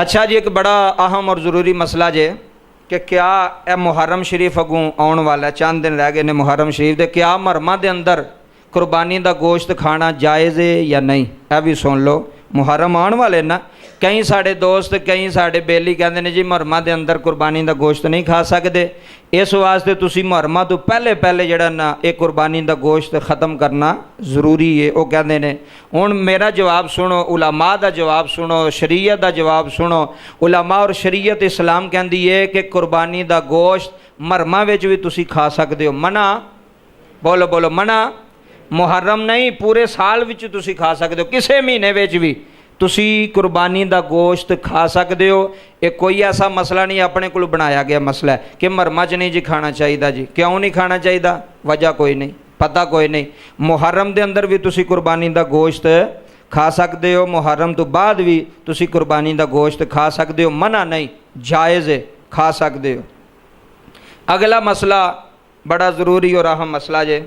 अच्छा जी, एक बड़ा अहम और ज़रूरी मसला जे कि क्या यह मुहर्रम शरीफ अगों आने वाला है, चंद दिन रह गए ने मुहर्रम शरीफ के, क्या मुहर्रमा के अंदर कुर्बानी का गोश्त खाना जायज़ है या नहीं? यह भी सुन लो, मुहर्रम आने वाले ना, कई साढ़े दोस्त कई साढ़े बेली कहते हैं जी मुहर्रमा के अंदर कुर्बानी का गोश्त नहीं खा सकते, इस वास्ते तुसी मुहर्रमा तो पहले पहले जड़ा ना एक कुर्बानी का गोश्त ख़त्म करना ज़रूरी है। वो कहते हैं हुण मेरा जवाब सुनो, उलमा का जवाब सुनो, शरीयत का जवाब सुनो। उलमा और शरीयत इस्लाम कहती है कि कुर्बानी का गोश्त मुहर्रमा विच भी तुसी खा सकते हो। मना बोलो बोलो, मना मुहर्रम नहीं, पूरे साल विच तुसी खा सकते हो, किसी महीने विच भी तुसी कुर्बानी का गोश्त खा सकते हो। ये कोई ऐसा मसला नहीं अपने को बनाया गया मसला है कि मुहर्रमा च नहीं जी खाना चाहिए जी। क्यों नहीं खाना चाहिए? वजह कोई नहीं, पता कोई नहीं। मुहर्रम के अंदर भी तुसी कुर्बानी का गोश्त खा सकते हो, मुहर्रम तो बाद भी तुसी कुर्बानी का गोश्त खा सकते हो, मना नहीं, जायज़ है, खा सकते हो। अगला मसला बड़ा ज़रूरी और अहम मसला जे